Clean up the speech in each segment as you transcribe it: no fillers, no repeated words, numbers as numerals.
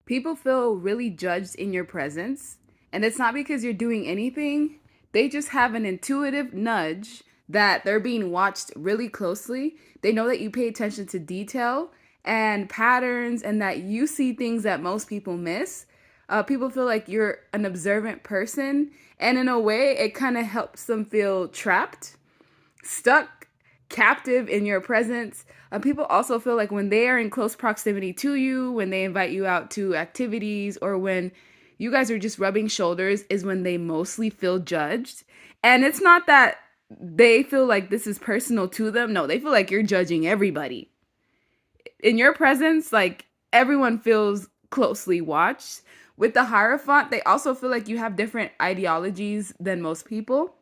People feel really judged in your presence, and it's not because you're doing anything. They just have an intuitive nudge that they're being watched really closely. They know that you pay attention to detail and patterns and that you see things that most people miss. People feel like you're an observant person, and in a way, it kind of helps them feel trapped, stuck, captive in your presence. People also feel like when they are in close proximity to you, when they invite you out to activities, or when you guys are just rubbing shoulders, is when they mostly feel judged. And it's not that they feel like this is personal to them. No, they feel like you're judging everybody. In your presence, like everyone feels closely watched. With the Hierophant, they also feel like you have different ideologies than most people.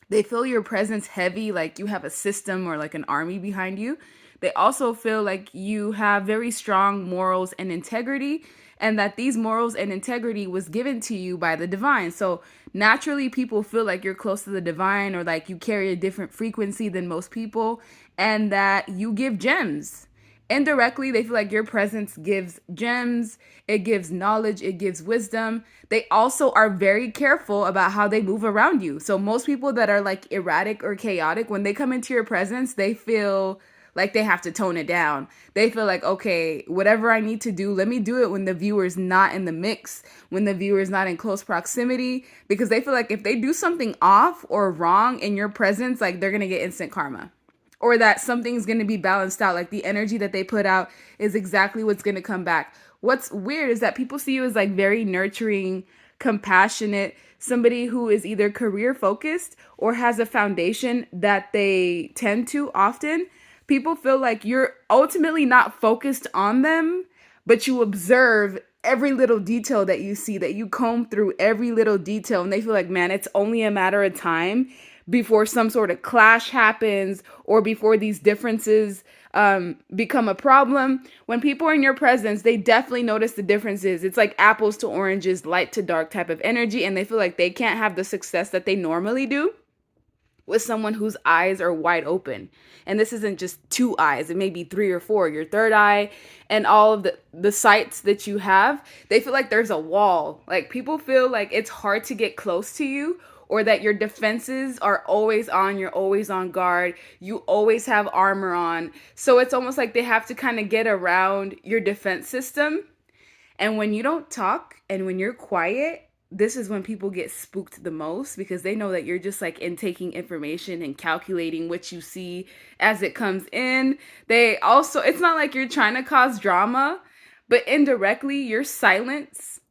They feel your presence heavy, like you have a system or like an army behind you. They also feel like you have very strong morals and integrity, and that these morals and integrity was given to you by the divine. So naturally, people feel like you're close to the divine, or like you carry a different frequency than most people, and that you give gems. Indirectly, they feel like your presence gives gems, it gives knowledge, it gives wisdom. They also are very careful about how they move around you. So most people that are like erratic or chaotic, when they come into your presence, they feel like they have to tone it down. They feel like, okay, whatever I need to do, let me do it when the viewer's not in the mix, when the viewer's not in close proximity, because they feel like if they do something off or wrong in your presence, like they're gonna get instant karma, or that something's going to be balanced out. Like the energy that they put out is exactly what's going to come back. What's weird is that people see you as like very nurturing, compassionate, somebody who is either career focused or has a foundation that they tend to often. People feel like you're ultimately not focused on them, but you observe every little detail that you see, that you comb through every little detail, and they feel like, man, it's only a matter of time before some sort of clash happens, or before these differences become a problem. When people are in your presence, they definitely notice the differences. It's like apples to oranges, light to dark type of energy, and they feel like they can't have the success that they normally do with someone whose eyes are wide open. And this isn't just two eyes, it may be three or four. Your third eye and all of the sights that you have, they feel like there's a wall. Like people feel like it's hard to get close to you, or that your defenses are always on, you're always on guard, you always have armor on. So it's almost like they have to kind of get around your defense system. And when you don't talk and when you're quiet, this is when people get spooked the most, because they know that you're just like intaking information and calculating what you see as it comes in. They also, it's not like you're trying to cause drama, but indirectly, your silence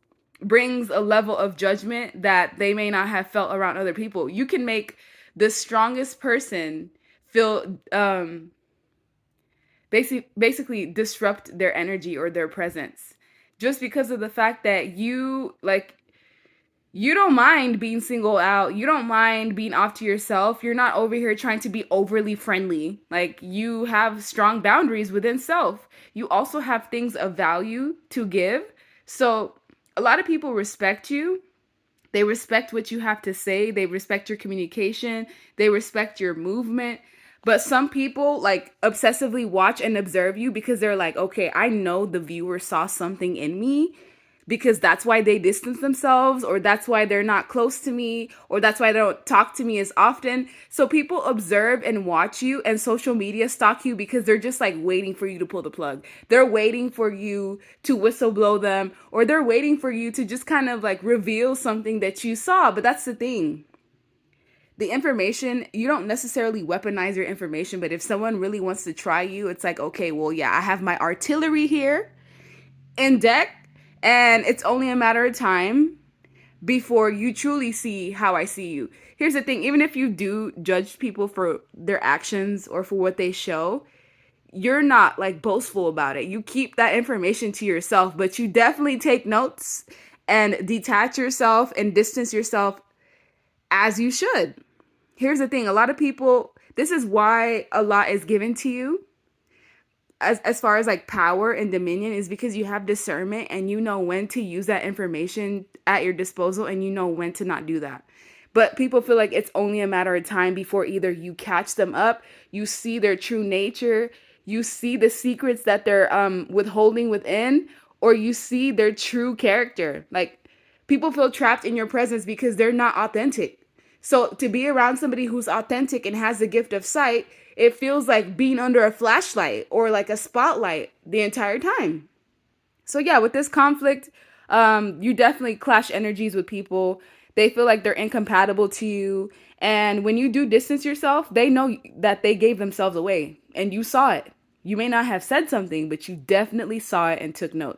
brings a level of judgment that they may not have felt around other people. You can make the strongest person feel basically disrupt their energy or their presence, just because of the fact that you don't mind being singled out. You don't mind being off to yourself. You're not over here trying to be overly friendly. Like you have strong boundaries within self. You also have things of value to give. So a lot of people respect you. They respect what you have to say. They respect your communication. They respect your movement. But some people like obsessively watch and observe you because they're like, okay, I know the viewer saw something in me, because that's why they distance themselves, or that's why they're not close to me, or that's why they don't talk to me as often. So people observe and watch you, and social media stalk you because they're just like waiting for you to pull the plug. They're waiting for you to whistle blow them, or they're waiting for you to just kind of like reveal something that you saw. But that's the thing. The information, you don't necessarily weaponize your information, but if someone really wants to try you, it's like, okay, well, yeah, I have my artillery here in deck, and it's only a matter of time before you truly see how I see you. Here's the thing, even if you do judge people for their actions or for what they show, you're not like boastful about it. You keep that information to yourself, but you definitely take notes and detach yourself and distance yourself as you should. Here's the thing, a lot of people, this is why a lot is given to you as far as like power and dominion, is because you have discernment and you know when to use that information at your disposal, and you know when to not do that. But people feel like it's only a matter of time before either you catch them up, you see their true nature, you see the secrets that they're withholding within, or you see their true character. Like, people feel trapped in your presence because they're not authentic. So to be around somebody who's authentic and has the gift of sight, it feels like being under a flashlight or like a spotlight the entire time. So yeah, with this conflict, you definitely clash energies with people. They feel like they're incompatible to you. And when you do distance yourself, they know that they gave themselves away and you saw it. You may not have said something, but you definitely saw it and took note.